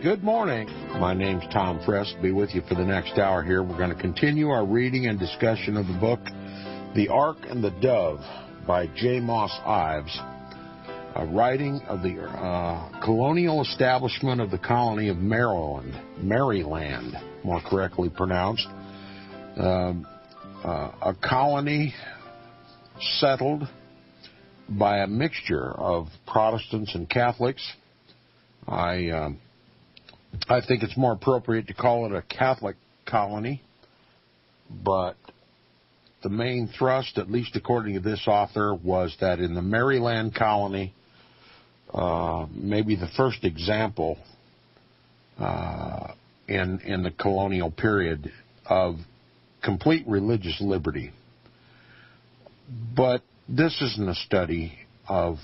Good morning. My name's Tom Frest. Be with you for the next hour here. We're going to continue our reading and discussion of the book, The Ark and the Dove by J. Moss Ives, a writing of the colonial establishment of the colony of Maryland, more correctly pronounced. A colony settled by a mixture of Protestants and Catholics. I think it's more appropriate to call it a Catholic colony, but the main thrust, at least according to this author, was that in the Maryland colony, maybe the first example in the colonial period of complete religious liberty. But this isn't a study of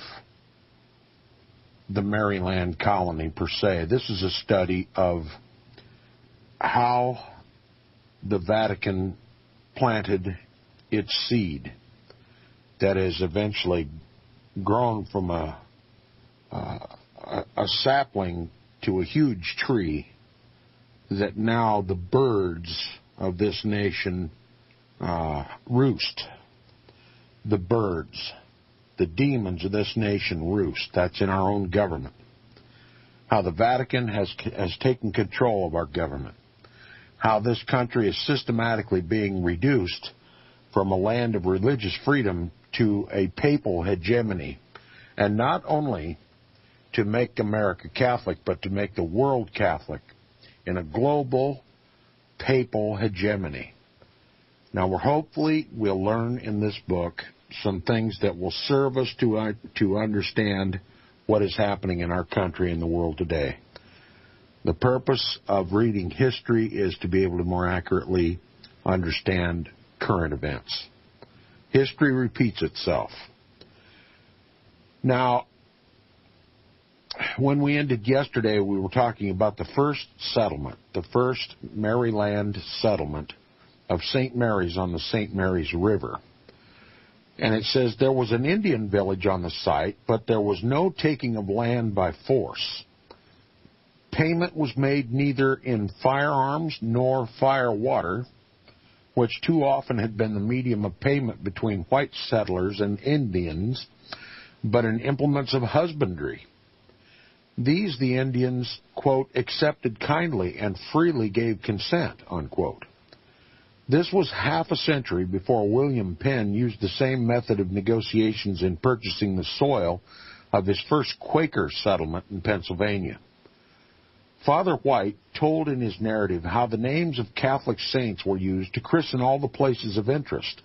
the Maryland colony per se. This is a study of how the Vatican planted its seed that has eventually grown from a sapling to a huge tree that now the birds of this nation roost. The birds. The demons of this nation roost. That's in our own government. How the Vatican has taken control of our government. How this country is systematically being reduced from a land of religious freedom to a papal hegemony. And not only to make America Catholic, but to make the world Catholic in a global papal hegemony. Now, hopefully we'll learn in this book some things that will serve us to understand what is happening in our country and the world today. The purpose of reading history is to be able to more accurately understand current events. History repeats itself. Now, when we ended yesterday, we were talking about the first settlement, the first Maryland settlement of St. Mary's on the St. Mary's River. And it says there was an Indian village on the site, but there was no taking of land by force. Payment was made neither in firearms nor firewater, which too often had been the medium of payment between white settlers and Indians, but in implements of husbandry. These the Indians, quote, accepted kindly and freely gave consent, unquote. This was half a century before William Penn used the same method of negotiations in purchasing the soil of his first Quaker settlement in Pennsylvania. Father White told in his narrative how the names of Catholic saints were used to christen all the places of interest,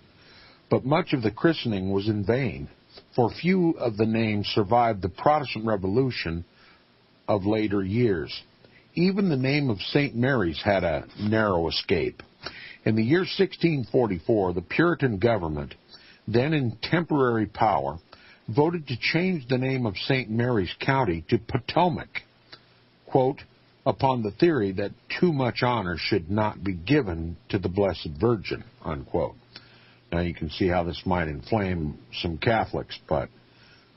but much of the christening was in vain, for few of the names survived the Protestant Revolution of later years. Even the name of St. Mary's had a narrow escape. In the year 1644, the Puritan government, then in temporary power, voted to change the name of St. Mary's County to Potomac, quote, upon the theory that too much honor should not be given to the Blessed Virgin, unquote. Now you can see how this might inflame some Catholics, but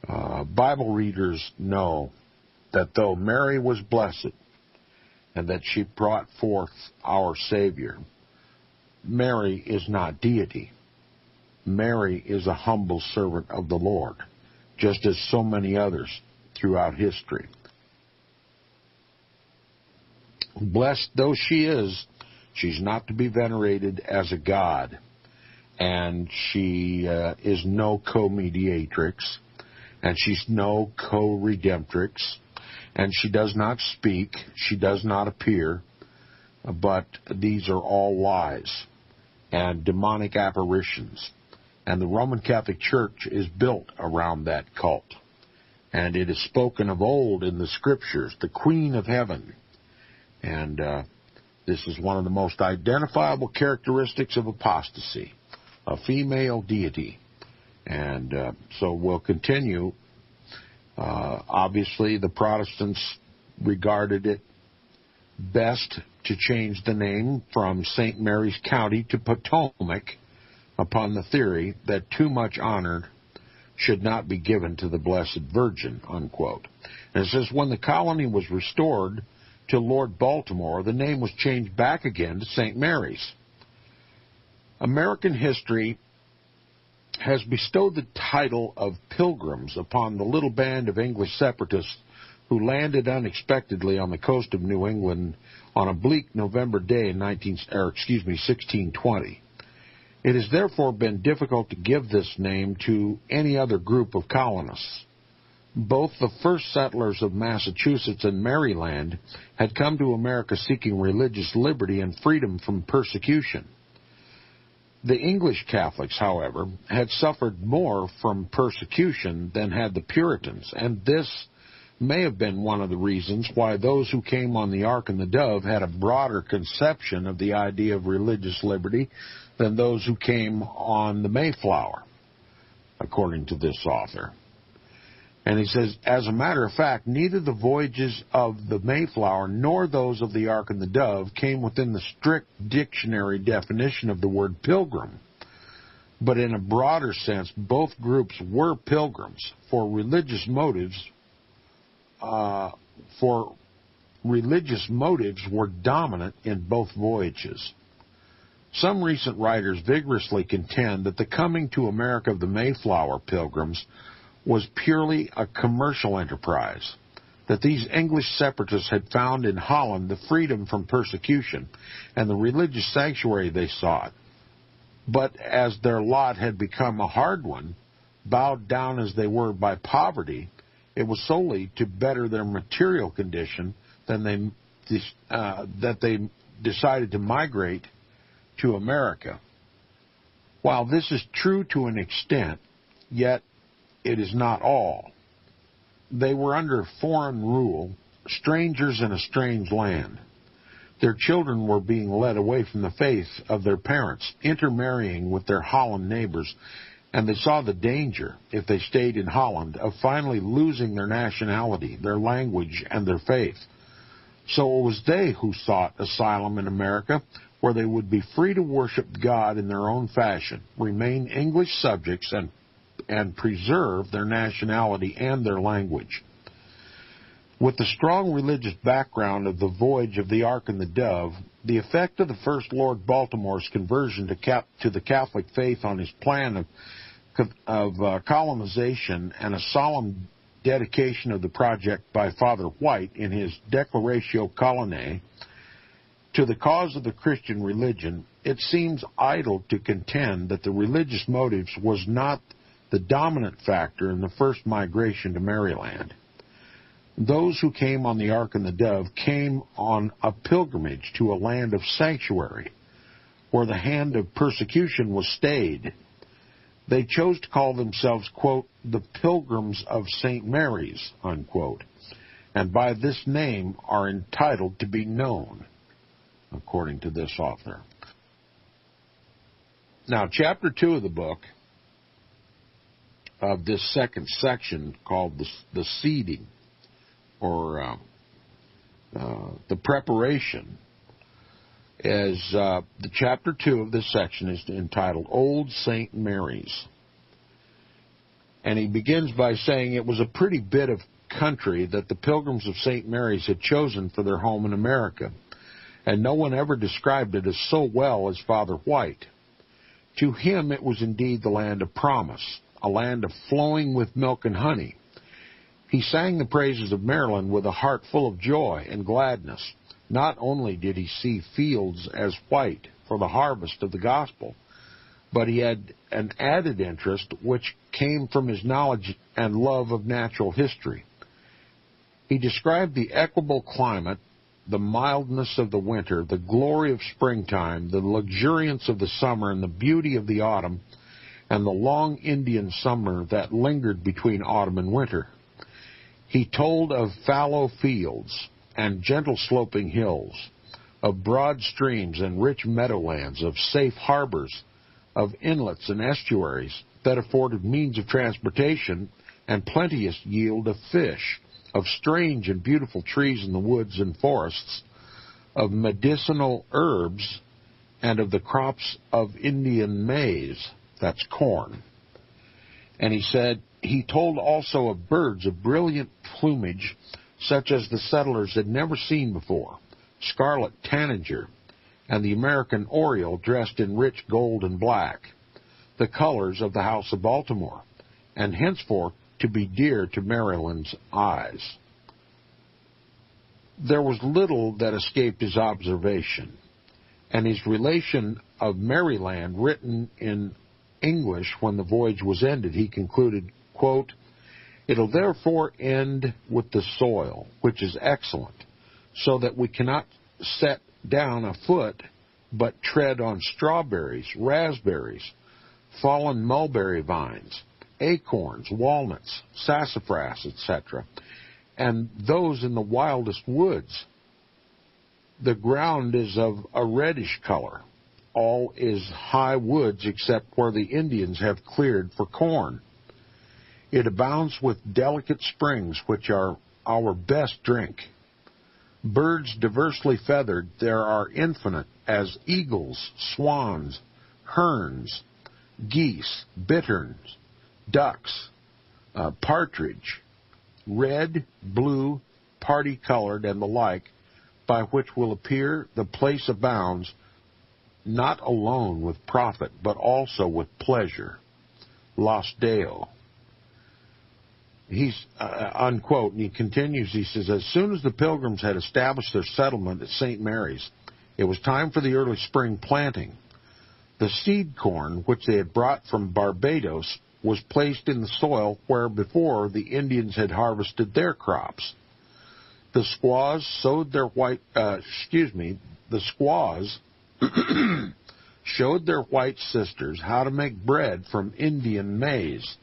Bible readers know that though Mary was blessed and that she brought forth our Savior, Mary is not deity. Mary is a humble servant of the Lord, just as so many others throughout history. Blessed though she is, she's not to be venerated as a god, and she is no co-mediatrix, and she's no co-redemptrix, and she does not speak, she does not appear, but these are all lies and demonic apparitions. And the Roman Catholic Church is built around that cult. And it is spoken of old in the Scriptures, the Queen of Heaven. And this is one of the most identifiable characteristics of apostasy, a female deity. And so we'll continue. Obviously, the Protestants regarded it best to change the name from St. Mary's County to Potomac upon the theory that too much honor should not be given to the Blessed Virgin, unquote. And it says, when the colony was restored to Lord Baltimore, the name was changed back again to St. Mary's. American history has bestowed the title of Pilgrims upon the little band of English separatists who landed unexpectedly on the coast of New England on a bleak November day in 1620. It has therefore been difficult to give this name to any other group of colonists. Both the first settlers of Massachusetts and Maryland had come to America seeking religious liberty and freedom from persecution. The English Catholics, however, had suffered more from persecution than had the Puritans, and this may have been one of the reasons why those who came on the Ark and the Dove had a broader conception of the idea of religious liberty than those who came on the Mayflower, according to this author. And he says, as a matter of fact, neither the voyages of the Mayflower nor those of the Ark and the Dove came within the strict dictionary definition of the word pilgrim. But in a broader sense, both groups were pilgrims for religious motives. Were dominant in both voyages. Some recent writers vigorously contend that the coming to America of the Mayflower pilgrims was purely a commercial enterprise, that these English separatists had found in Holland the freedom from persecution and the religious sanctuary they sought. But as their lot had become a hard one, bowed down as they were by poverty, it was solely to better their material condition that they decided to migrate to America. While this is true to an extent, yet it is not all. They were under foreign rule, strangers in a strange land. Their children were being led away from the faith of their parents, intermarrying with their Holland neighbors, and they saw the danger, if they stayed in Holland, of finally losing their nationality, their language, and their faith. So it was they who sought asylum in America, where they would be free to worship God in their own fashion, remain English subjects, and preserve their nationality and their language. With the strong religious background of the voyage of the Ark and the Dove, the effect of the first Lord Baltimore's conversion to the Catholic faith on his plan of colonization and a solemn dedication of the project by Father White in his Declaratio Coloniae to the cause of the Christian religion, it seems idle to contend that the religious motives was not the dominant factor in the first migration to Maryland. Those who came on the Ark and the Dove came on a pilgrimage to a land of sanctuary, where the hand of persecution was stayed. They chose to call themselves, quote, the Pilgrims of St. Mary's, unquote, and by this name are entitled to be known, according to this author. Now, Chapter 2 of the book, of this second section called the seeding, or the preparation, is the Chapter 2 of this section is entitled Old St. Mary's. And he begins by saying it was a pretty bit of country that the Pilgrims of St. Mary's had chosen for their home in America, and no one ever described it as so well as Father White. To him it was indeed the land of promise, a land of flowing with milk and honey. He sang the praises of Maryland with a heart full of joy and gladness. Not only did he see fields as white for the harvest of the gospel, but he had an added interest which came from his knowledge and love of natural history. He described the equable climate, the mildness of the winter, the glory of springtime, the luxuriance of the summer, and the beauty of the autumn, and the long Indian summer that lingered between autumn and winter. He told of fallow fields and gentle sloping hills, of broad streams and rich meadowlands, of safe harbors, of inlets and estuaries that afforded means of transportation and plenteous yield of fish, of strange and beautiful trees in the woods and forests, of medicinal herbs, and of the crops of Indian maize, that's corn. And he said, he told also of birds of brilliant plumage, such as the settlers had never seen before, scarlet tanager, and the American oriole dressed in rich gold and black, the colors of the House of Baltimore, and henceforth to be dear to Maryland's eyes. There was little that escaped his observation, and his relation of Maryland, written in English when the voyage was ended, he concluded, quote, "It'll therefore end with the soil, which is excellent, so that we cannot set down a foot but tread on strawberries, raspberries, fallen mulberry vines, acorns, walnuts, sassafras, etc., and those in the wildest woods. The ground is of a reddish color. All is high woods except where the Indians have cleared for corn. It abounds with delicate springs, which are our best drink. Birds diversely feathered there are infinite, as eagles, swans, herons, geese, bitterns, ducks, partridge, red, blue, party-colored, and the like, by which will appear the place abounds, not alone with profit, but also with pleasure. Los Deo." He's, unquote, and he continues, he says, "As soon as the Pilgrims had established their settlement at St. Mary's, it was time for the early spring planting. The seed corn, which they had brought from Barbados, was placed in the soil where before the Indians had harvested their crops. The squaws showed their white sisters how to make bread from Indian maize.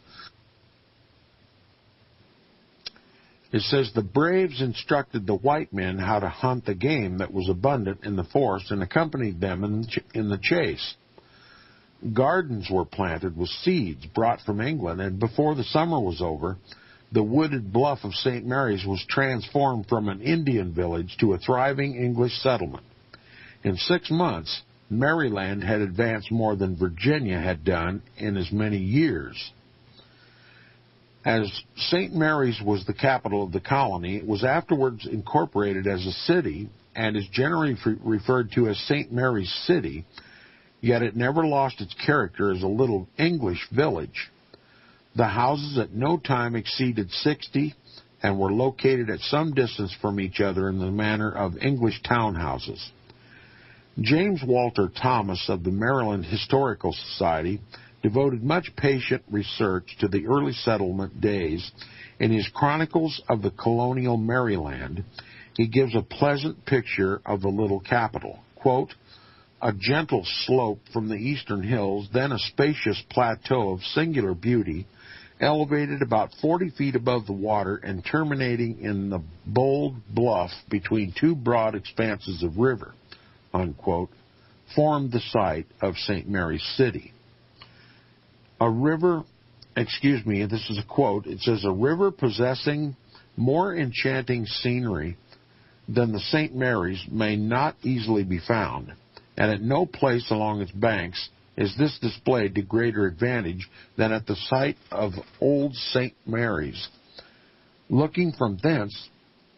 It says the braves instructed the white men how to hunt the game that was abundant in the forest and accompanied them in the chase. Gardens were planted with seeds brought from England, and before the summer was over, the wooded bluff of St. Mary's was transformed from an Indian village to a thriving English settlement. In 6 months, Maryland had advanced more than Virginia had done in as many years. As St. Mary's was the capital of the colony, it was afterwards incorporated as a city and is generally referred to as St. Mary's City, yet it never lost its character as a little English village. The houses at no time exceeded 60 and were located at some distance from each other in the manner of English townhouses. James Walter Thomas of the Maryland Historical Society devoted much patient research to the early settlement days. In his Chronicles of the Colonial Maryland, he gives a pleasant picture of the little capital. Quote, "A gentle slope from the eastern hills, then a spacious plateau of singular beauty, elevated about 40 feet above the water and terminating in the bold bluff between two broad expanses of river," unquote, formed the site of St. Mary's City. This is a quote, it says, "A river possessing more enchanting scenery than the St. Mary's may not easily be found, and at no place along its banks is this displayed to greater advantage than at the site of Old St. Mary's. Looking from thence,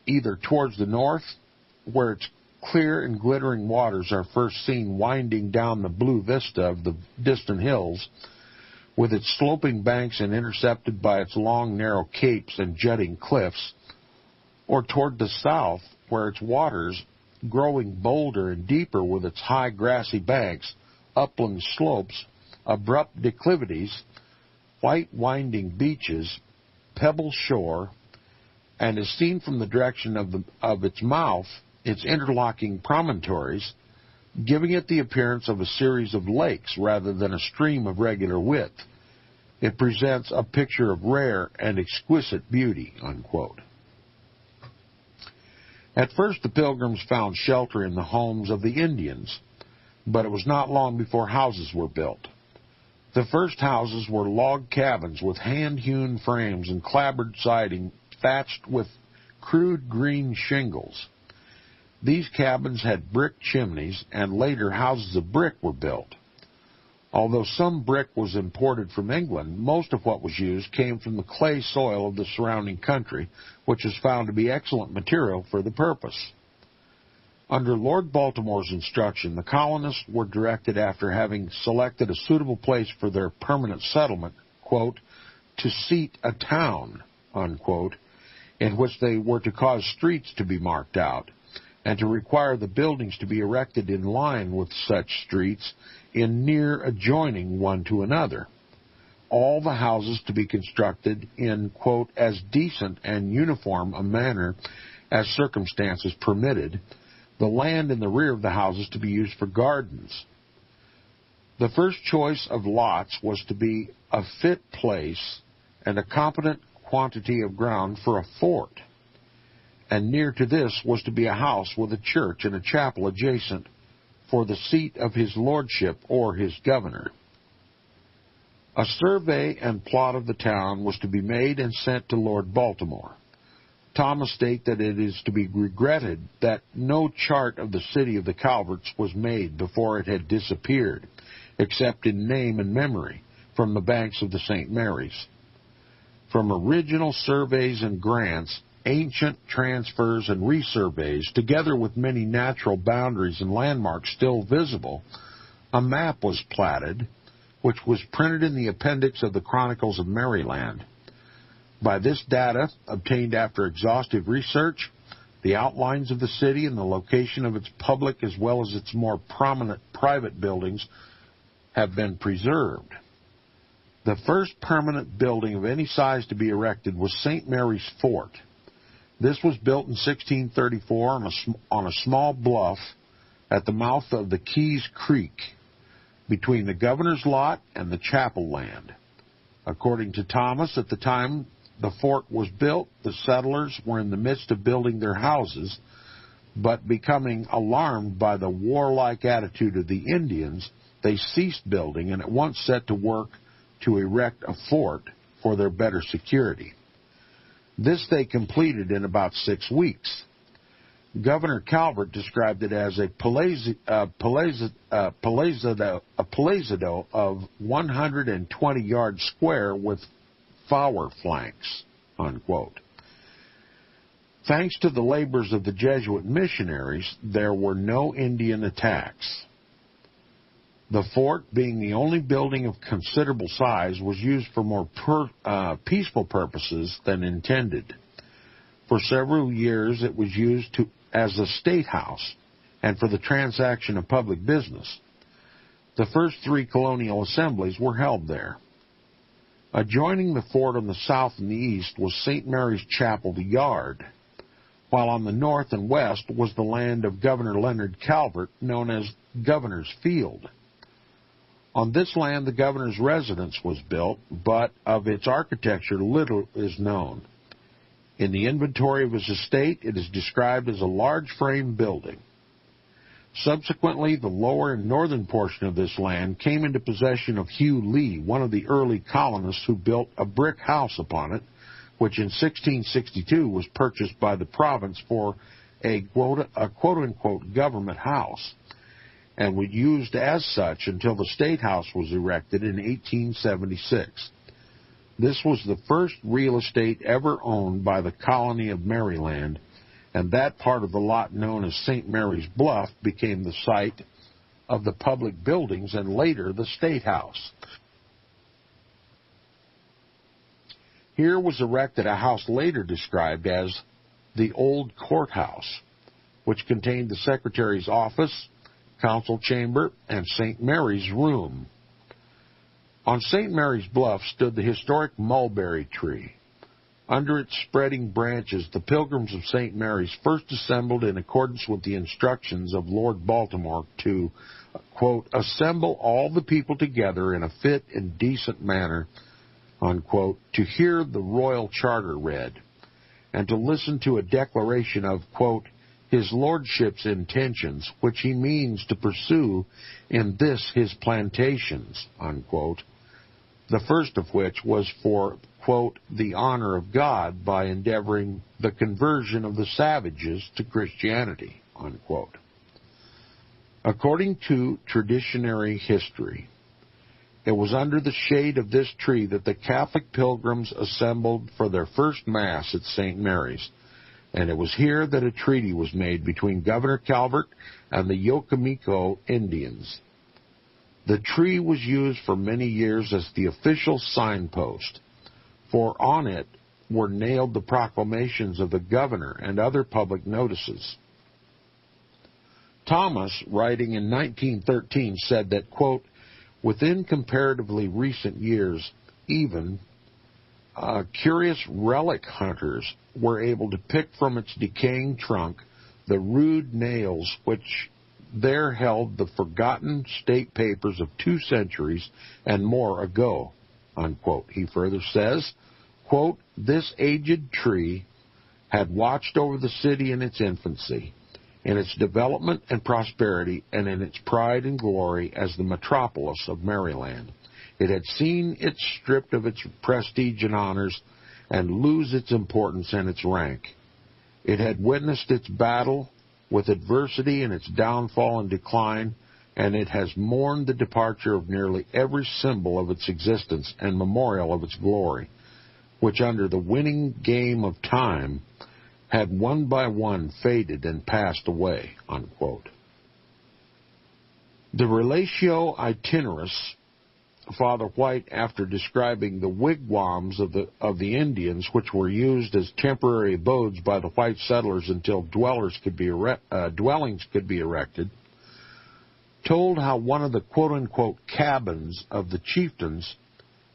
either towards the north, where its clear and glittering waters are first seen winding down the blue vista of the distant hills, with its sloping banks and intercepted by its long, narrow capes and jutting cliffs, or toward the south, where its waters, growing bolder and deeper with its high grassy banks, upland slopes, abrupt declivities, white winding beaches, pebble shore, and is seen from the direction of its mouth, its interlocking promontories, giving it the appearance of a series of lakes rather than a stream of regular width. It presents a picture of rare and exquisite beauty," unquote. At first, the Pilgrims found shelter in the homes of the Indians, but it was not long before houses were built. The first houses were log cabins with hand-hewn frames and clapboard siding thatched with crude green shingles. These cabins had brick chimneys, and later houses of brick were built. Although some brick was imported from England, most of what was used came from the clay soil of the surrounding country, which was found to be excellent material for the purpose. Under Lord Baltimore's instruction, the colonists were directed, after having selected a suitable place for their permanent settlement, quote, to seat a town, unquote, in which they were to cause streets to be marked out, and to require the buildings to be erected in line with such streets in near adjoining one to another. All the houses to be constructed in, quote, as decent and uniform a manner as circumstances permitted, the land in the rear of the houses to be used for gardens. The first choice of lots was to be a fit place and a competent quantity of ground for a fort, and near to this was to be a house with a church and a chapel adjacent for the seat of his lordship or his governor. A survey and plot of the town was to be made and sent to Lord Baltimore. Thomas states that it is to be regretted that no chart of the city of the Calverts was made before it had disappeared, except in name and memory, from the banks of the St. Mary's. From original surveys and grants, ancient transfers and resurveys, together with many natural boundaries and landmarks still visible, a map was platted, which was printed in the appendix of the Chronicles of Maryland. By this data, obtained after exhaustive research, the outlines of the city and the location of its public as well as its more prominent private buildings have been preserved. The first permanent building of any size to be erected was St. Mary's Fort. This was built in 1634 on a small bluff at the mouth of the Keys Creek, between the governor's lot and the chapel land. According to Thomas, at the time the fort was built, the settlers were in the midst of building their houses, but becoming alarmed by the warlike attitude of the Indians, they ceased building and at once set to work to erect a fort for their better security. This they completed in about 6 weeks. Governor Calvert described it as a palazzo of 120 yards square with four flanks, unquote. Thanks to the labors of the Jesuit missionaries, there were no Indian attacks. The fort, being the only building of considerable size, was used for more peaceful purposes than intended. For several years it was used as a state house and for the transaction of public business. The first 3 colonial assemblies were held there. Adjoining the fort on the south and the east was St. Mary's Chapel, the yard, while on the north and west was the land of Governor Leonard Calvert, known as Governor's Field. On this land the governor's residence was built, but of its architecture little is known. In the inventory of his estate, it is described as a large frame building. Subsequently, the lower and northern portion of this land came into possession of Hugh Lee, one of the early colonists who built a brick house upon it, which in 1662 was purchased by the province for a quote-unquote government house, and was used as such until the State House was erected in 1876. This was the first real estate ever owned by the colony of Maryland, and that part of the lot known as St. Mary's Bluff became the site of the public buildings and later the State House. Here was erected a house later described as the Old Courthouse, which contained the Secretary's office, council chamber, and St. Mary's room. On St. Mary's Bluff stood the historic mulberry tree. Under its spreading branches, the pilgrims of St. Mary's first assembled in accordance with the instructions of Lord Baltimore to, quote, assemble all the people together in a fit and decent manner, unquote, to hear the royal charter read, and to listen to a declaration of, quote, his lordship's intentions, which he means to pursue in this his plantations, unquote, the first of which was for, quote, the honor of God by endeavoring the conversion of the savages to Christianity, unquote. According to traditionary history, It was under the shade of this tree that the Catholic pilgrims assembled for their first Mass at St. Mary's, and it was here that a treaty was made between Governor Calvert and the Yokomico Indians. The tree was used for many years as the official signpost, for on it were nailed the proclamations of the governor and other public notices. Thomas, writing in 1913, said that, quote, within comparatively recent years, even curious relic hunters were able to pick from its decaying trunk the rude nails which there held the forgotten state papers of 2 centuries and more ago, unquote. He further says, quote, this aged tree had watched over the city in its infancy, in its development and prosperity, and in its pride and glory as the metropolis of Maryland. It had seen it stripped of its prestige and honors and lose its importance and its rank. It had witnessed its battle with adversity and its downfall and decline, and it has mourned the departure of nearly every symbol of its existence and memorial of its glory, which under the winning game of time had one by one faded and passed away, unquote. The Relatio Itineris, Father White, after describing the wigwams of the Indians, which were used as temporary abodes by the white settlers until dwellings could be erected, told how one of the quote-unquote cabins of the chieftains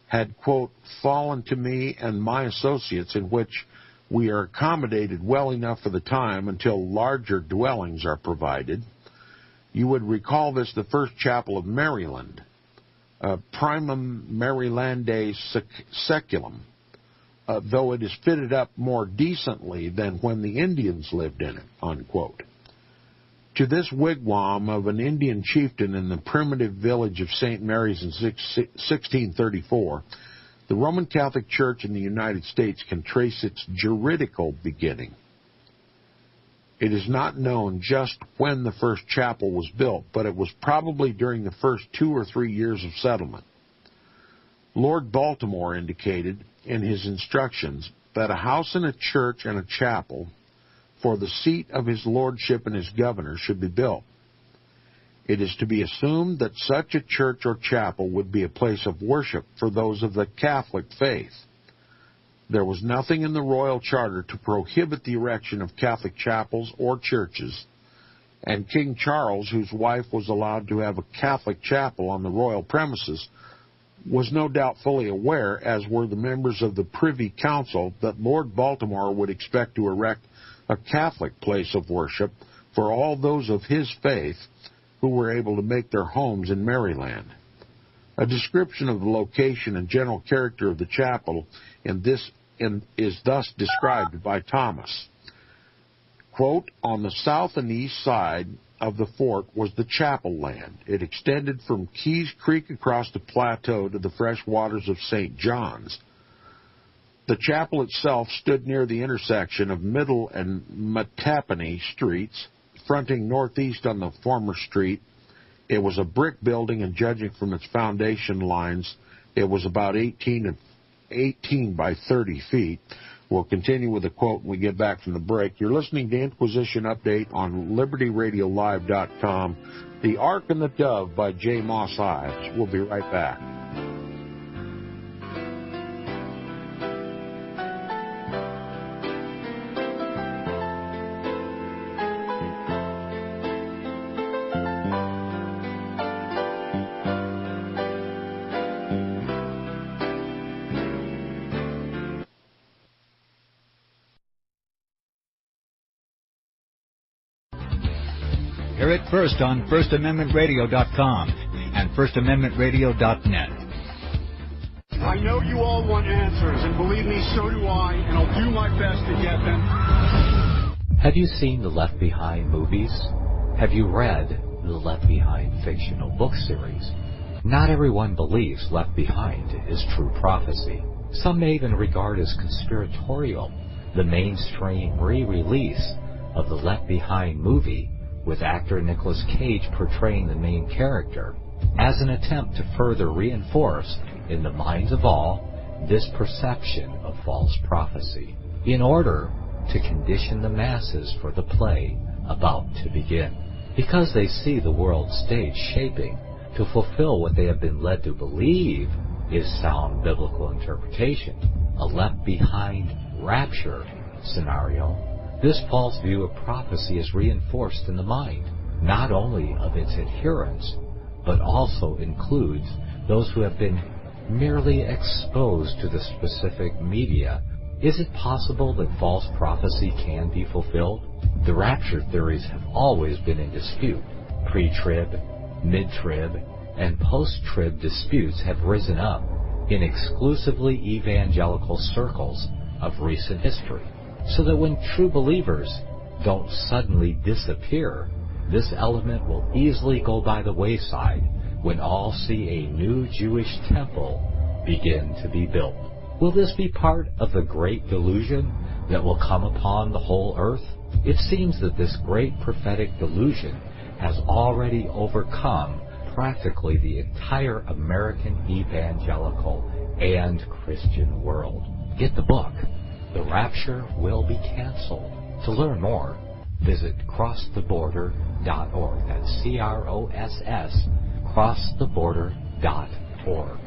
had, quote, fallen to me and my associates, in which we are accommodated well enough for the time until larger dwellings are provided. You would recall this the first chapel of Maryland, primum Marylande seculum, though it is fitted up more decently than when the Indians lived in it, unquote. To this wigwam of an Indian chieftain in the primitive village of St. Mary's in 1634, the Roman Catholic Church in the United States can trace its juridical beginning. It is not known just when the first chapel was built, but it was probably during the first 2 or 3 years of settlement. Lord Baltimore indicated in his instructions that a house and a church and a chapel for the seat of his lordship and his governor should be built. It is to be assumed that such a church or chapel would be a place of worship for those of the Catholic faith. There was nothing in the royal charter to prohibit the erection of Catholic chapels or churches, and King Charles, whose wife was allowed to have a Catholic chapel on the royal premises, was no doubt fully aware, as were the members of the Privy Council, that Lord Baltimore would expect to erect a Catholic place of worship for all those of his faith who were able to make their homes in Maryland. A description of the location and general character of the chapel is thus described by Thomas. Quote, on the south and east side of the fort was the chapel land. It extended from Keys Creek across the plateau to the fresh waters of St. John's. The chapel itself stood near the intersection of Middle and Mattapony streets, fronting northeast on the former street. It was a brick building, and judging from its foundation lines, it was about 18 by 30 feet. We'll continue with a quote when we get back from the break. You're listening to Inquisition Update on LibertyRadioLive.com. The Ark and the Dove by J. Moss Ives. We'll be right back. Hear it first on FirstAmendmentRadio.com and FirstAmendmentRadio.net. I know you all want answers, and believe me, so do I, and I'll do my best to get them. Have you seen the Left Behind movies? Have you read the Left Behind fictional book series? Not everyone believes Left Behind is true prophecy. Some may even regard as conspiratorial the mainstream re-release of the Left Behind movie with actor Nicolas Cage portraying the main character as an attempt to further reinforce in the minds of all this perception of false prophecy, in order to condition the masses for the play about to begin. Because they see the world stage shaping to fulfill what they have been led to believe is sound biblical interpretation, a left-behind rapture scenario, this false view of prophecy is reinforced in the mind, not only of its adherents, but also includes those who have been merely exposed to the specific media. Is it possible that false prophecy can be fulfilled? The rapture theories have always been in dispute. Pre-trib, mid-trib, and post-trib disputes have risen up in exclusively evangelical circles of recent history, so that when true believers don't suddenly disappear, this element will easily go by the wayside when all see a new Jewish temple begin to be built. Will this be part of the great delusion that will come upon the whole earth? It seems that this great prophetic delusion has already overcome practically the entire American evangelical and Christian world. Get the book, The Rapture Will Be Canceled. To learn more, visit crosstheborder.org. That's CROSS, crosstheborder.org.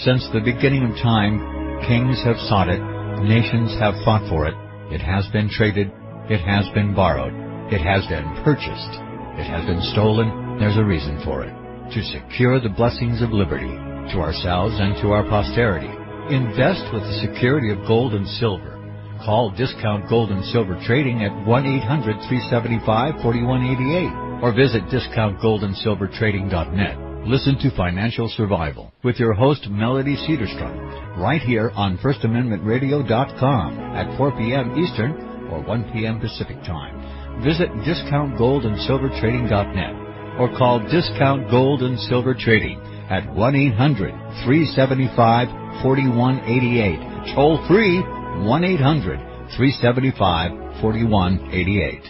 Since the beginning of time, kings have sought it, nations have fought for it. It has been traded, it has been borrowed, it has been purchased, it has been stolen. There's a reason for it. To secure the blessings of liberty to ourselves and to our posterity. Invest with the security of gold and silver. Call Discount Gold and Silver Trading at 1-800-375-4188 or visit discountgoldandsilvertrading.net. Listen to Financial Survival with your host, Melody Cedarstrom, right here on FirstAmendmentRadio.com at 4 p.m. Eastern or 1 p.m. Pacific Time. Visit DiscountGoldandSilverTrading.net or call Discount Gold and Silver Trading at 1-800-375-4188. Toll free, 1-800-375-4188.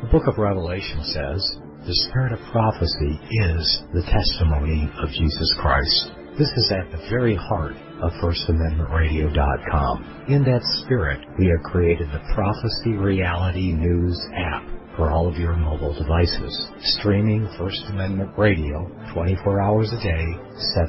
The book of Revelation says, the spirit of prophecy is the testimony of Jesus Christ. This is at the very heart of FirstAmendmentRadio.com. In that spirit, we have created the Prophecy Reality News app for all of your mobile devices, streaming First Amendment Radio 24 hours a day,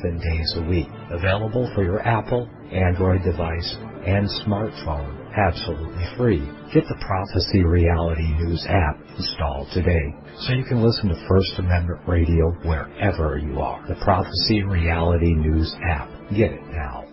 7 days a week. Available for your Apple, Android device, and smartphone, absolutely free. Get the Prophecy Reality News app installed today so you can listen to First Amendment Radio wherever you are. The Prophecy Reality News app. Get it now.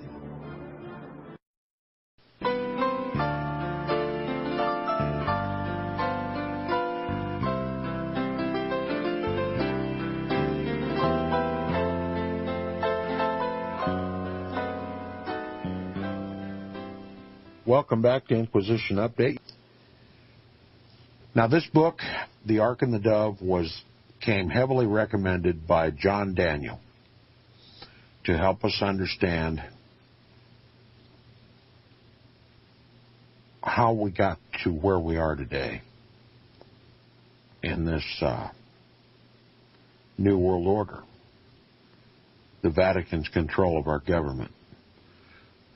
Welcome back to Inquisition Update. Now, this book, The Ark and the Dove, came heavily recommended by John Daniel to help us understand how we got to where we are today in this New World Order, the Vatican's control of our government.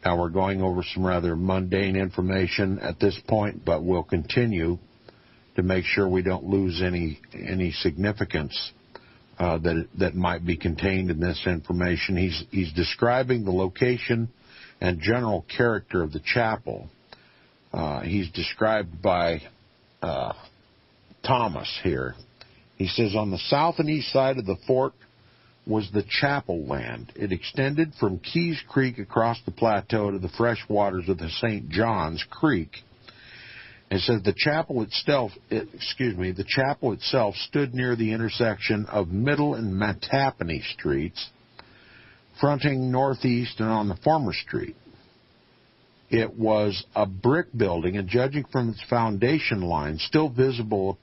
Now, we're going over some rather mundane information at this point, but we'll continue to make sure we don't lose any significance that might be contained in this information. He's describing the location and general character of the chapel. He's described by Thomas here. He says, on the south and east side of the fort was the chapel land. It extended from Keys Creek across the plateau to the fresh waters of the St. John's Creek. It says the chapel itself stood near the intersection of Middle and Mattapony Streets, fronting northeast and on the former street. It was a brick building, and judging from its foundation line, still visible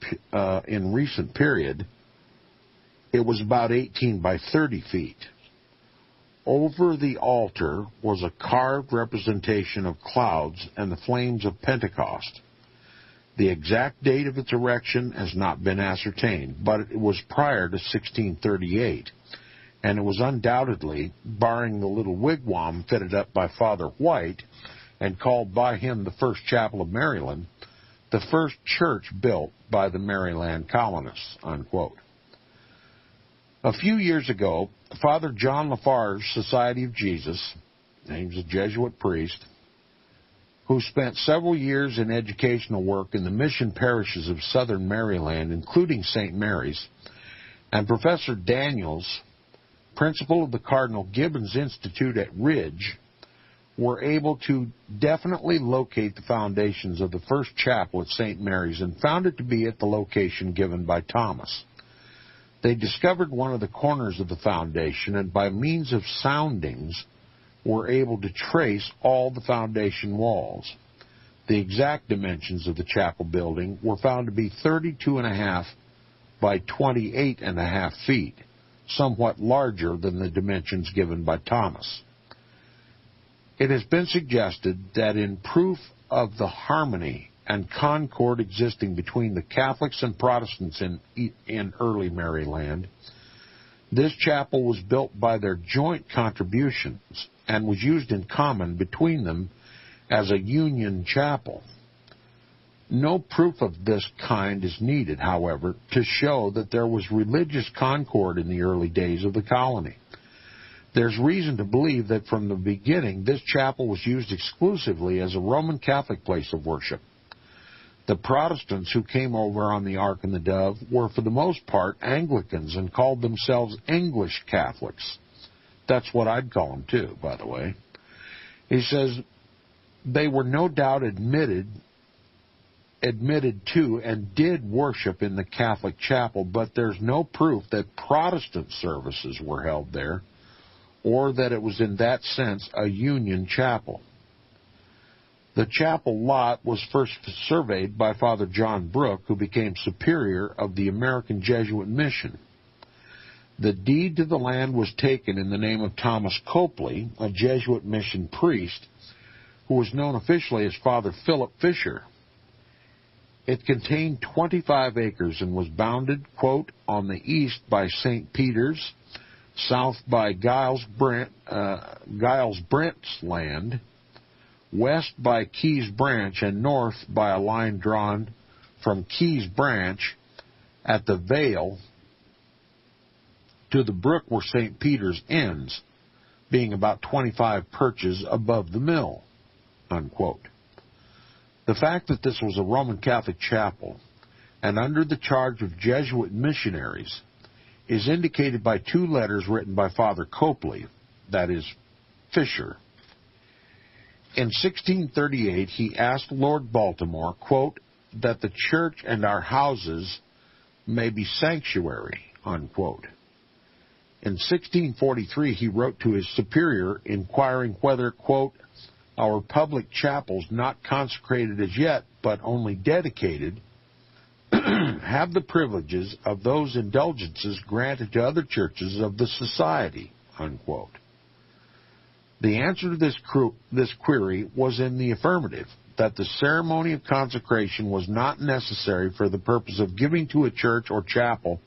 in recent period, it was about 18 by 30 feet. Over the altar was a carved representation of clouds and the flames of Pentecost. The exact date of its erection has not been ascertained, but it was prior to 1638, and it was undoubtedly, barring the little wigwam fitted up by Father White and called by him the First Chapel of Maryland, the first church built by the Maryland colonists, unquote. A few years ago, Father John Lafarge's Society of Jesus, he's a Jesuit priest, who spent several years in educational work in the mission parishes of southern Maryland, including St. Mary's, and Professor Daniels, principal of the Cardinal Gibbons Institute at Ridge, were able to definitely locate the foundations of the first chapel at St. Mary's and found it to be at the location given by Thomas. They discovered one of the corners of the foundation, and by means of soundings were able to trace all the foundation walls. The exact dimensions of the chapel building were found to be 32.5 by 28.5 feet, somewhat larger than the dimensions given by Thomas. It has been suggested that in proof of the harmony and concord existing between the Catholics and Protestants in early Maryland, this chapel was built by their joint contributions and was used in common between them as a union chapel. No proof of this kind is needed, however, to show that there was religious concord in the early days of the colony. There's reason to believe that from the beginning this chapel was used exclusively as a Roman Catholic place of worship. The Protestants who came over on the Ark and the Dove were for the most part Anglicans and called themselves English Catholics. That's what I'd call them too, by the way. He says they were no doubt admitted to and did worship in the Catholic chapel, but there's no proof that Protestant services were held there or that it was in that sense a union chapel. The chapel lot was first surveyed by Father John Brooke, who became superior of the American Jesuit mission. The deed to the land was taken in the name of Thomas Copley, a Jesuit mission priest, who was known officially as Father Philip Fisher. It contained 25 acres and was bounded, quote, on the east by St. Peter's, south by Giles Brent's land, west by Keys Branch, and north by a line drawn from Keys Branch at the Vale to the brook where St. Peter's ends, being about 25 perches above the mill, unquote. The fact that this was a Roman Catholic chapel and under the charge of Jesuit missionaries is indicated by two letters written by Father Copley, that is, Fisher. In 1638, he asked Lord Baltimore, quote, that the church and our houses may be sanctuary, unquote. In 1643, he wrote to his superior inquiring whether, quote, our public chapels not consecrated as yet, but only dedicated, have the privileges of those indulgences granted to other churches of the society, unquote. The answer to this query was in the affirmative, that the ceremony of consecration was not necessary for the purpose of giving to a church or chapel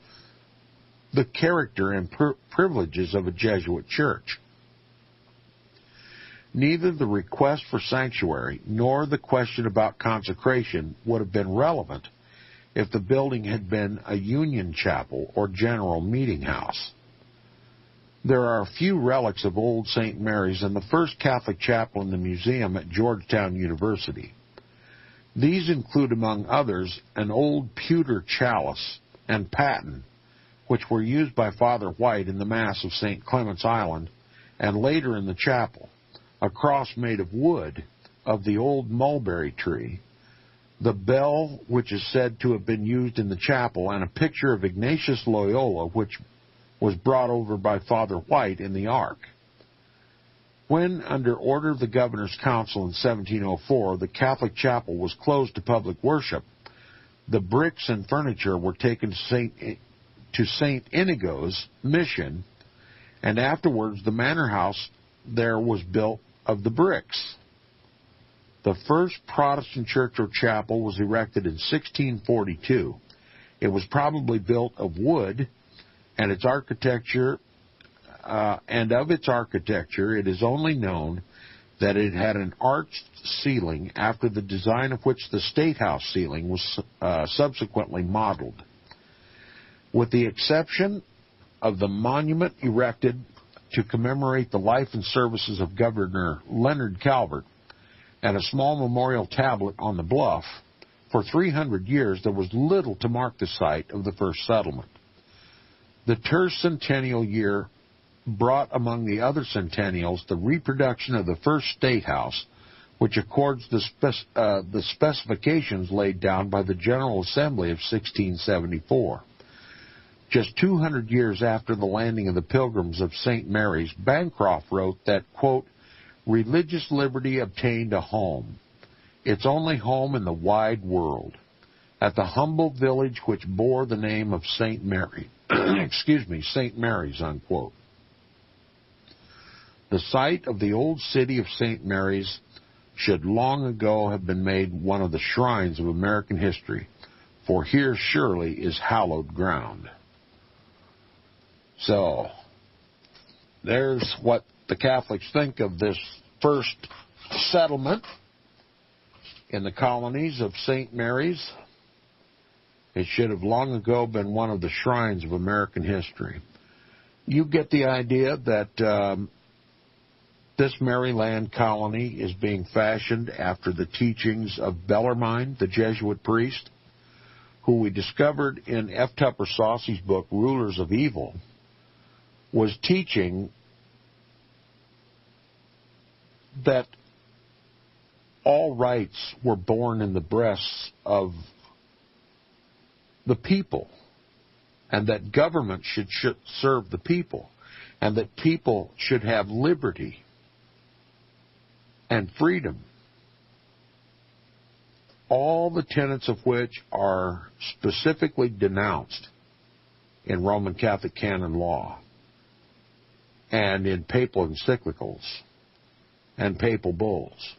the character and privileges of a Jesuit church. Neither the request for sanctuary nor the question about consecration would have been relevant if the building had been a union chapel or general meeting house. There are a few relics of old St. Mary's and the first Catholic chapel in the museum at Georgetown University. These include, among others, an old pewter chalice and paten, which were used by Father White in the Mass of St. Clement's Island and later in the chapel, a cross made of wood of the old mulberry tree, the bell which is said to have been used in the chapel, and a picture of Ignatius Loyola which was brought over by Father White in the Ark. When, under order of the Governor's Council in 1704, the Catholic chapel was closed to public worship, the bricks and furniture were taken to St. Inigo's mission, and afterwards the manor house there was built of the bricks. The first Protestant church or chapel was erected in 1642. It was probably built of wood, and its architecture, it is only known that it had an arched ceiling, after the design of which the State House ceiling was subsequently modeled. With the exception of the monument erected to commemorate the life and services of Governor Leonard Calvert and a small memorial tablet on the bluff, for 300 years there was little to mark the site of the first settlement. The tercentennial year brought among the other centennials the reproduction of the first State House, which accords the specifications laid down by the General Assembly of 1674. Just 200 years after the landing of the Pilgrims of St. Mary's, Bancroft wrote that, quote, "Religious liberty obtained a home, its only home in the wide world, at the humble village which bore the name of St. Mary." St. Mary's, unquote. The site of the old city of St. Mary's should long ago have been made one of the shrines of American history, for here surely is hallowed ground. So, there's what the Catholics think of this first settlement in the colonies of St. Mary's. It should have long ago been one of the shrines of American history. You get the idea that this Maryland colony is being fashioned after the teachings of Bellarmine, the Jesuit priest, who we discovered in F. Tupper Saucy's book, Rulers of Evil, was teaching that all rights were born in the breasts of the people, and that government should serve the people, and that people should have liberty and freedom, all the tenets of which are specifically denounced in Roman Catholic canon law and in papal encyclicals and papal bulls.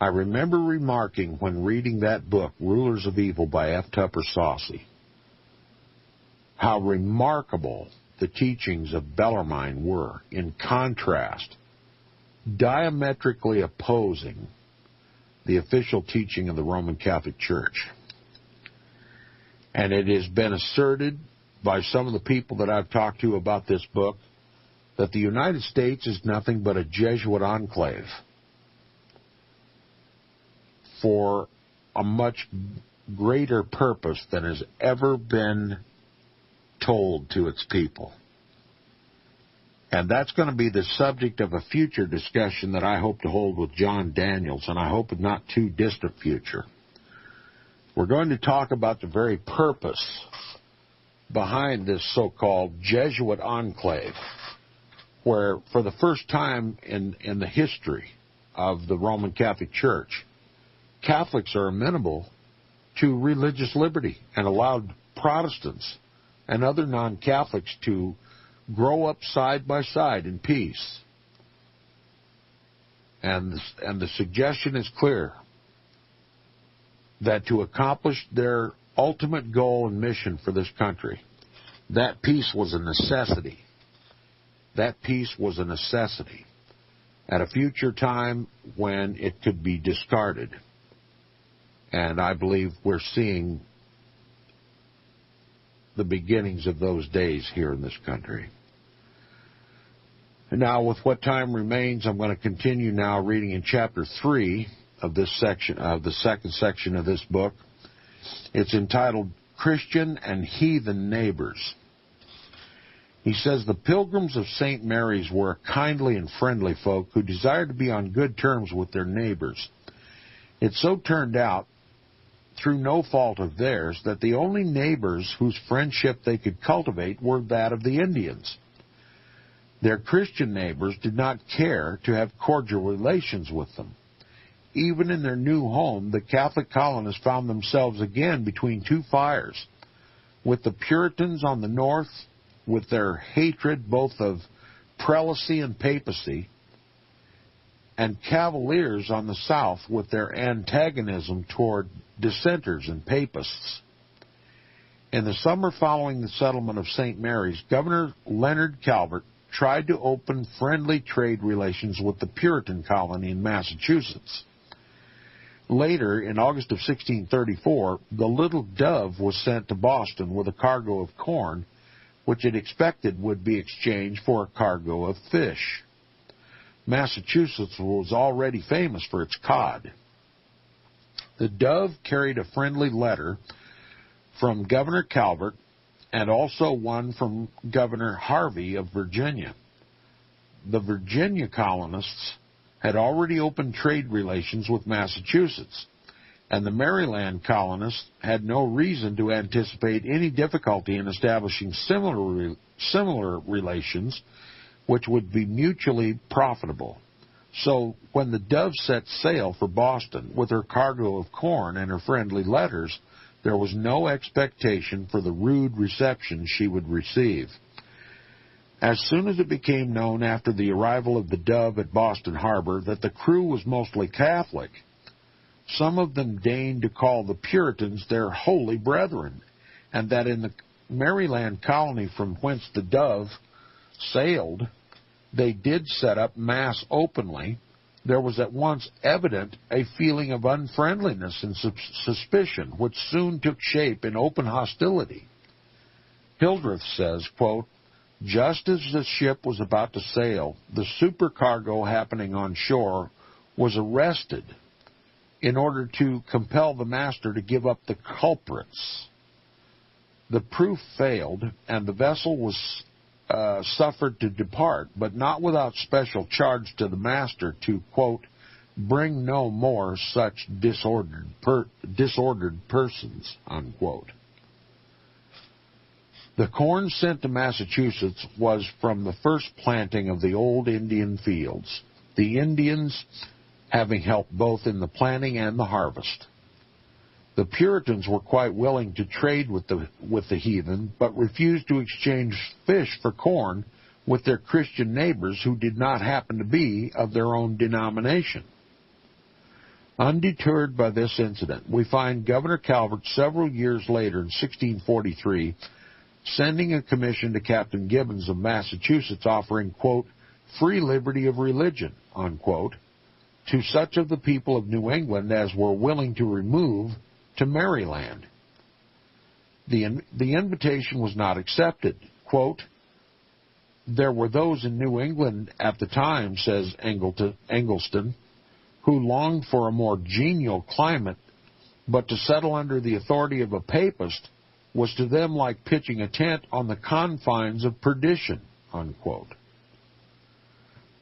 I remember remarking when reading that book, Rulers of Evil by F. Tupper Saucy, how remarkable the teachings of Bellarmine were, in contrast, diametrically opposing the official teaching of the Roman Catholic Church. And it has been asserted by some of the people that I've talked to about this book that the United States is nothing but a Jesuit enclave for a much greater purpose than has ever been told to its people. And that's going to be the subject of a future discussion that I hope to hold with John Daniels, and I hope in not too distant future. We're going to talk about the very purpose behind this so-called Jesuit enclave, where for the first time in the history of the Roman Catholic Church, Catholics are amenable to religious liberty and allowed Protestants and other non-Catholics to grow up side by side in peace. And the suggestion is clear, that to accomplish their ultimate goal and mission for this country, that peace was a necessity. That peace was a necessity at a future time when it could be discarded. And I believe we're seeing the beginnings of those days here in this country. And now, with what time remains, I'm going to continue now reading in chapter 3 of this section, of the second section of this book. It's entitled Christian and Heathen Neighbors. He says, the Pilgrims of St. Mary's were a kindly and friendly folk who desired to be on good terms with their neighbors. It so turned out, through no fault of theirs, that the only neighbors whose friendship they could cultivate were that of the Indians. Their Christian neighbors did not care to have cordial relations with them. Even in their new home, the Catholic colonists found themselves again between two fires, with the Puritans on the north, with their hatred both of prelacy and papacy, and Cavaliers on the south with their antagonism toward dissenters and papists. In the summer following the settlement of St. Mary's, Governor Leonard Calvert tried to open friendly trade relations with the Puritan colony in Massachusetts. Later, in August of 1634, the Little Dove was sent to Boston with a cargo of corn, which it expected would be exchanged for a cargo of fish. Massachusetts was already famous for its cod. The Dove carried a friendly letter from Governor Calvert and also one from Governor Harvey of Virginia. The Virginia colonists had already opened trade relations with Massachusetts, and the Maryland colonists had no reason to anticipate any difficulty in establishing similar relations which would be mutually profitable. So when the Dove set sail for Boston with her cargo of corn and her friendly letters, there was no expectation for the rude reception she would receive. As soon as it became known after the arrival of the Dove at Boston Harbor that the crew was mostly Catholic, some of them deigned to call the Puritans their holy brethren, and that in the Maryland colony from whence the Dove sailed, they did set up Mass openly, there was at once evident a feeling of unfriendliness and suspicion, which soon took shape in open hostility. Hildreth says, quote, "Just as the ship was about to sail, the supercargo happening on shore was arrested in order to compel the master to give up the culprits. The proof failed, and the vessel was suffered to depart, but not without special charge to the master to, quote, bring no more such disordered persons," unquote. The corn sent to Massachusetts was from the first planting of the old Indian fields, the Indians having helped both in the planting and the harvest. The Puritans were quite willing to trade with the heathen, but refused to exchange fish for corn with their Christian neighbors who did not happen to be of their own denomination. Undeterred by this incident, we find Governor Calvert several years later, in 1643, sending a commission to Captain Gibbons of Massachusetts offering, quote, free liberty of religion, unquote, to such of the people of New England as were willing to remove to Maryland. The invitation was not accepted. Quote, "There were those in New England at the time," says Eggleston, "who longed for a more genial climate, but to settle under the authority of a papist was to them like pitching a tent on the confines of perdition," unquote.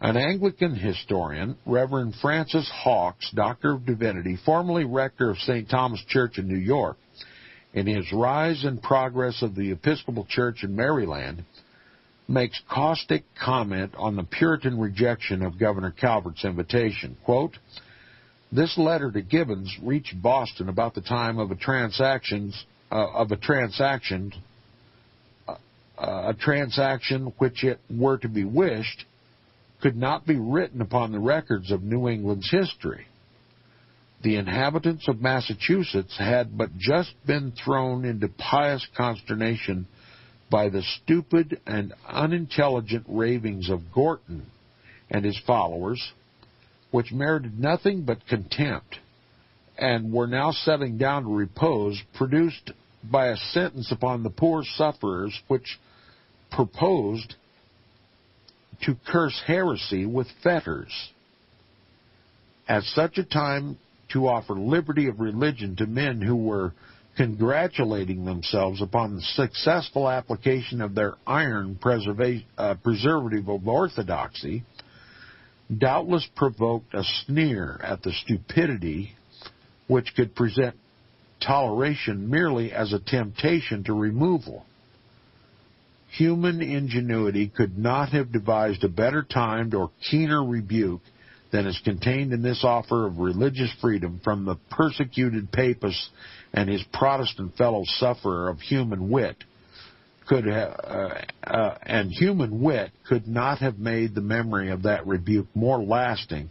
An Anglican historian, Reverend Francis Hawkes, Doctor of Divinity, formerly rector of St. Thomas Church in New York, in his Rise and Progress of the Episcopal Church in Maryland, makes caustic comment on the Puritan rejection of Governor Calvert's invitation. Quote, "This letter to Gibbons reached Boston about the time of a transaction which it were to be wished could not be written upon the records of New England's history. The inhabitants of Massachusetts had but just been thrown into pious consternation by the stupid and unintelligent ravings of Gorton and his followers, which merited nothing but contempt, and were now settling down to repose, produced by a sentence upon the poor sufferers which proposed to curse heresy with fetters. At such a time, to offer liberty of religion to men who were congratulating themselves upon the successful application of their iron preservative of orthodoxy, doubtless provoked a sneer at the stupidity which could present toleration merely as a temptation to removal. Human ingenuity could not have devised a better timed or keener rebuke than is contained in this offer of religious freedom from the persecuted papist and his Protestant fellow sufferer of human wit. Human wit could not have made the memory of that rebuke more lasting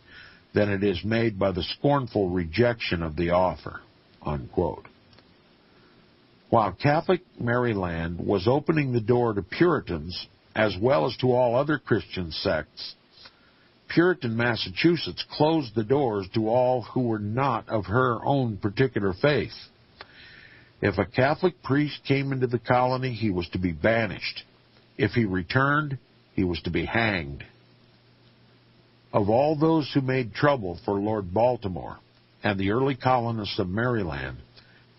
than it is made by the scornful rejection of the offer, unquote. While Catholic Maryland was opening the door to Puritans as well as to all other Christian sects, Puritan Massachusetts closed the doors to all who were not of her own particular faith. If a Catholic priest came into the colony, he was to be banished. If he returned, he was to be hanged. Of all those who made trouble for Lord Baltimore and the early colonists of Maryland,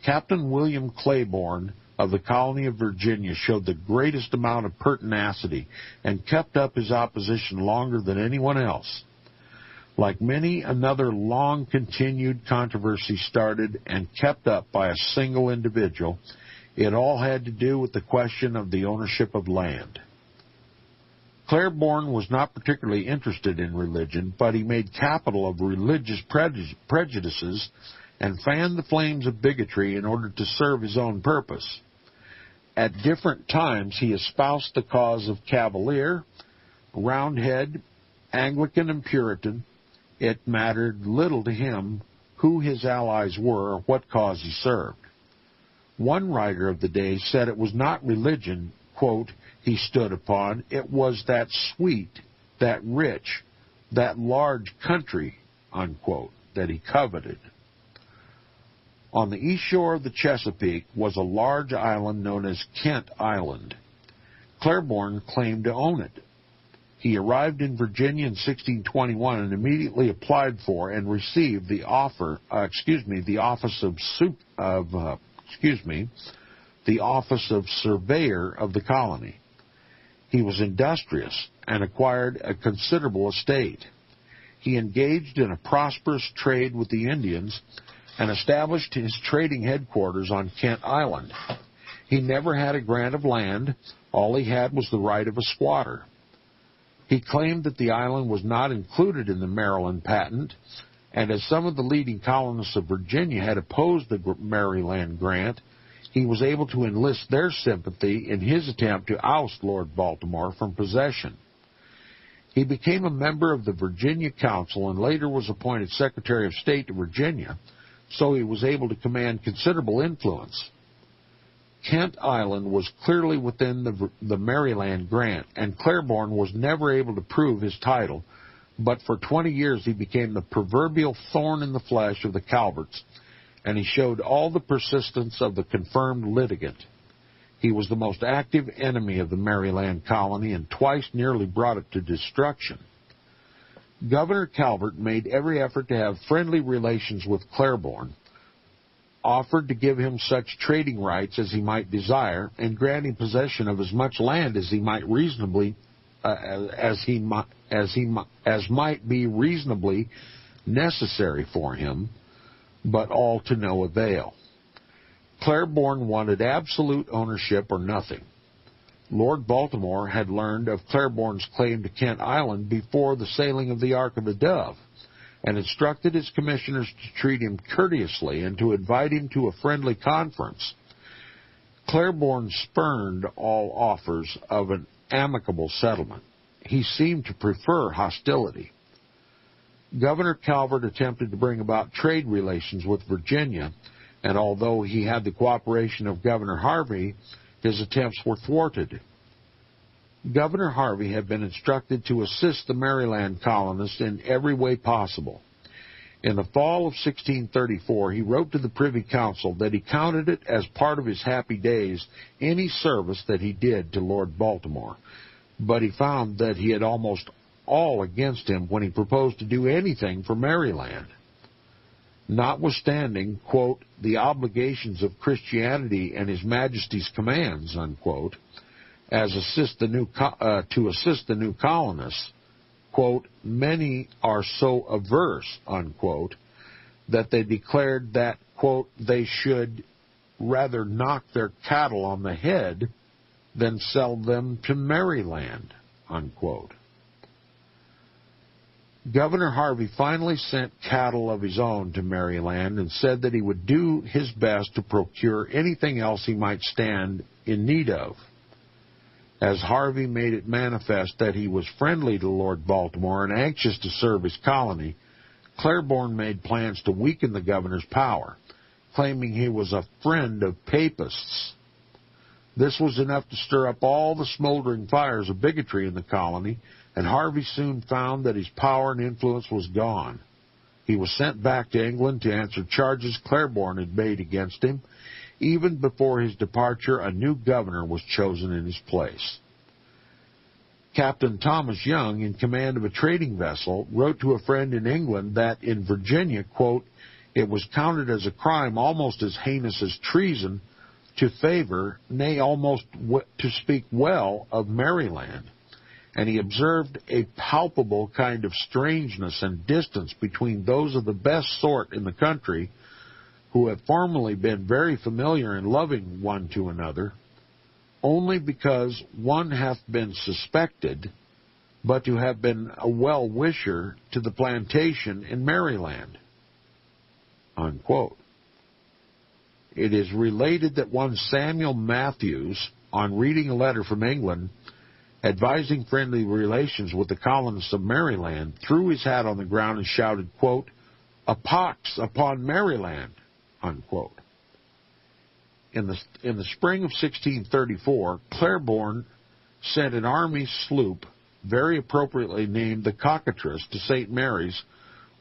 Captain William Claiborne of the colony of Virginia showed the greatest amount of pertinacity and kept up his opposition longer than anyone else. Like many another long-continued controversy started and kept up by a single individual, it all had to do with the question of the ownership of land. Claiborne was not particularly interested in religion, but he made capital of religious prejudices and fanned the flames of bigotry in order to serve his own purpose. At different times, he espoused the cause of Cavalier, Roundhead, Anglican, and Puritan. It mattered little to him who his allies were or what cause he served. One writer of the day said it was not religion, quote, he stood upon, it was that sweet, that rich, that large country, unquote, that he coveted. On the east shore of the Chesapeake was a large island known as Kent Island. Claiborne claimed to own it. He arrived in Virginia in 1621 and immediately applied for and received the office of surveyor of the colony. He was industrious and acquired a considerable estate. He engaged in a prosperous trade with the Indians and established his trading headquarters on Kent Island. He never had a grant of land. All he had was the right of a squatter. He claimed that the island was not included in the Maryland patent, and as some of the leading colonists of Virginia had opposed the Maryland grant, he was able to enlist their sympathy in his attempt to oust Lord Baltimore from possession. He became a member of the Virginia Council and later was appointed Secretary of State to Virginia, so he was able to command considerable influence. Kent Island was clearly within the Maryland grant, and Claiborne was never able to prove his title, but for 20 years he became the proverbial thorn in the flesh of the Calverts, and he showed all the persistence of the confirmed litigant. He was the most active enemy of the Maryland colony and twice nearly brought it to destruction. Governor Calvert made every effort to have friendly relations with Claiborne, offered to give him such trading rights as he might desire, and granting possession of as much land as he might reasonably as might be reasonably necessary for him, but all to no avail. Claiborne wanted absolute ownership or nothing. Lord Baltimore had learned of Claiborne's claim to Kent Island before the sailing of the Ark the Dove, and instructed his commissioners to treat him courteously and to invite him to a friendly conference. Claiborne spurned all offers of an amicable settlement. He seemed to prefer hostility. Governor Calvert attempted to bring about trade relations with Virginia, and although he had the cooperation of Governor Harvey, his attempts were thwarted. Governor Harvey had been instructed to assist the Maryland colonists in every way possible. In the fall of 1634, he wrote to the Privy Council that he counted it as part of his happy days any service that he did to Lord Baltimore, but he found that he had almost all against him when he proposed to do anything for Maryland. Notwithstanding, quote, the obligations of Christianity and His Majesty's commands, unquote, to assist the new colonists, quote, many are so averse, unquote, that they declared that, quote, they should rather knock their cattle on the head than sell them to Maryland, unquote. Governor Harvey finally sent cattle of his own to Maryland and said that he would do his best to procure anything else he might stand in need of. As Harvey made it manifest that he was friendly to Lord Baltimore and anxious to serve his colony, Claiborne made plans to weaken the governor's power, claiming he was a friend of papists. This was enough to stir up all the smoldering fires of bigotry in the colony, and Harvey soon found that his power and influence was gone. He was sent back to England to answer charges Claiborne had made against him. Even before his departure, a new governor was chosen in his place. Captain Thomas Young, in command of a trading vessel, wrote to a friend in England that in Virginia, quote, it was counted as a crime almost as heinous as treason to favor, nay, almost to speak well of Maryland. And he observed a palpable kind of strangeness and distance between those of the best sort in the country who have formerly been very familiar and loving one to another, only because one hath been suspected, but to have been a well-wisher to the plantation in Maryland. Unquote. It is related that one Samuel Matthews, on reading a letter from England advising friendly relations with the colonists of Maryland, threw his hat on the ground and shouted, quote, "A pox upon Maryland," unquote. In the spring of 1634, Claiborne sent an army sloop, very appropriately named the Cockatrice, to St. Mary's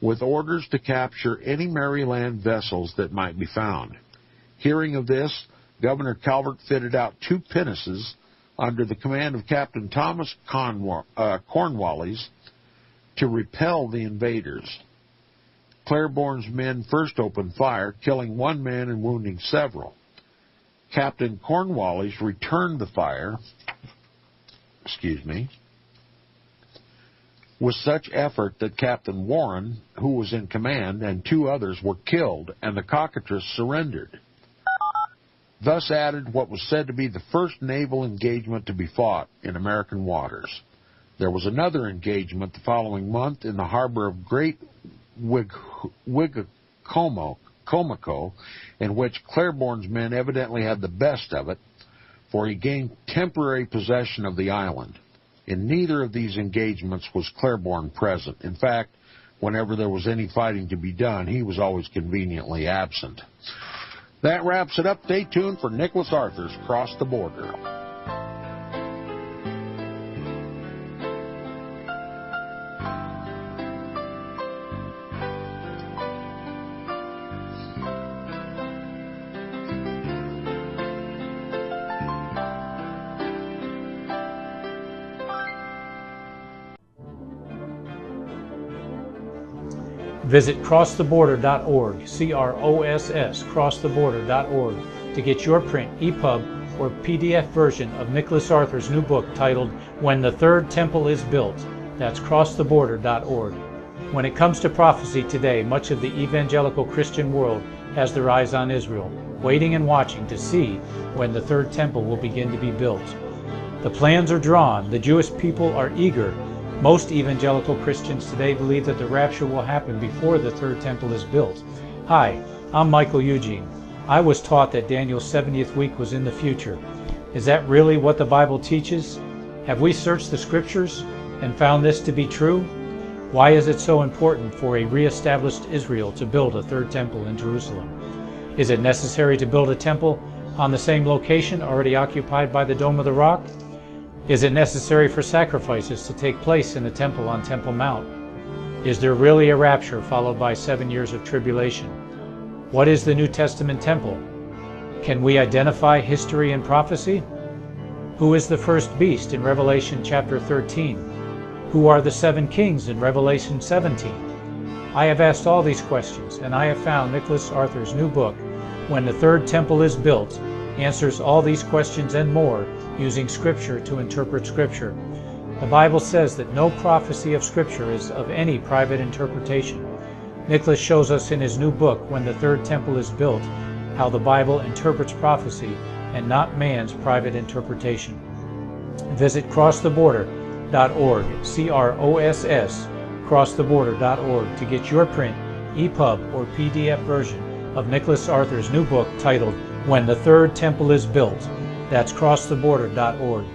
with orders to capture any Maryland vessels that might be found. Hearing of this, Governor Calvert fitted out 2 pinnaces under the command of Captain Thomas Cornwallis to repel the invaders. Claiborne's men first opened fire, killing 1 man and wounding several. Captain Cornwallis returned the fire, with such effort that Captain Warren, who was in command, and 2 others were killed, and the Cockatrice surrendered. Thus added what was said to be the first naval engagement to be fought in American waters. There was another engagement the following month in the harbor of Great Wicomico, in which Claiborne's men evidently had the best of it, for he gained temporary possession of the island. In neither of these engagements was Claiborne present. In fact, whenever there was any fighting to be done, he was always conveniently absent. That wraps it up. Stay tuned for Nicholas Arthur's Cross the Border. Visit crosstheborder.org, C-R-O-S-S, crosstheborder.org, to get your print, EPUB, or PDF version of Nicholas Arthur's new book titled When the Third Temple is Built. That's crosstheborder.org. When it comes to prophecy today, much of the evangelical Christian world has their eyes on Israel, waiting and watching to see when the third temple will begin to be built. The plans are drawn. The Jewish people are eager. Most evangelical Christians today believe that the rapture will happen before the third temple is built. Hi, I'm Michael Eugene. I was taught that Daniel's 70th week was in the future. Is that really what the Bible teaches? Have we searched the Scriptures and found this to be true? Why is it so important for a re-established Israel to build a third temple in Jerusalem? Is it necessary to build a temple on the same location already occupied by the Dome of the Rock? Is it necessary for sacrifices to take place in the temple on Temple Mount? Is there really a rapture followed by 7 years of tribulation? What is the New Testament temple? Can we identify history and prophecy? Who is the first beast in Revelation chapter 13? Who are the 7 kings in Revelation 17? I have asked all these questions, and I have found Nicholas Arthur's new book, When the Third Temple is Built, answers all these questions and more using Scripture to interpret Scripture. The Bible says that no prophecy of Scripture is of any private interpretation. Nicholas shows us in his new book, When the Third Temple is Built, how the Bible interprets prophecy and not man's private interpretation. Visit crosstheborder.org, C-R-O-S-S, crosstheborder.org, to get your print, EPUB, or PDF version of Nicholas Arthur's new book titled When the Third Temple is Built. That's crosstheborder.org.